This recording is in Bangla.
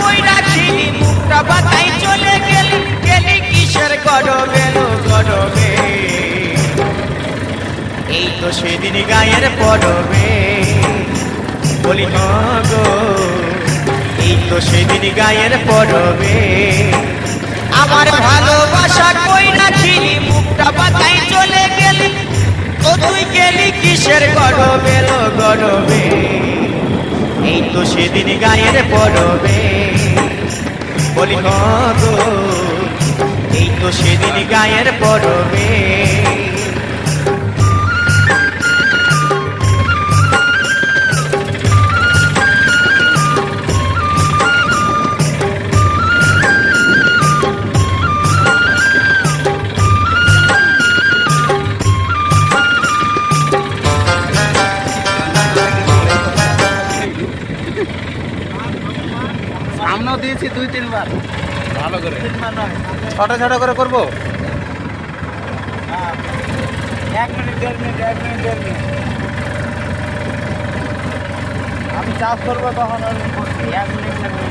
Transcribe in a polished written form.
কইরা ছিলি মুখটা বাতাই চলে গেলি, গেলি কিসের গরবে গরবে। এই তো সেদিন গায়ের পরবে, বলি গো এই তো সেদিন গায়ের পরবে। আমার ভালোবাসা কইরা ছিলি মুখটা বাতাই চলে গেলি, তো তুই গেলি কিসের গরবে গরবে। এই তো সেদিন গায়ের পরবে, বলি গো এই তো সেদিন গায়ের পরবে। আমরাও দিয়েছি 2-3 বার ভালো করে, 3 বার নয়, ছোট ছোট করে করবো। 1 মিনিট 1.5 মিনিট 1 মিনিট 1.5 মিনিট আমি চাষ করবো তখন 1 মিনিট লাগবে।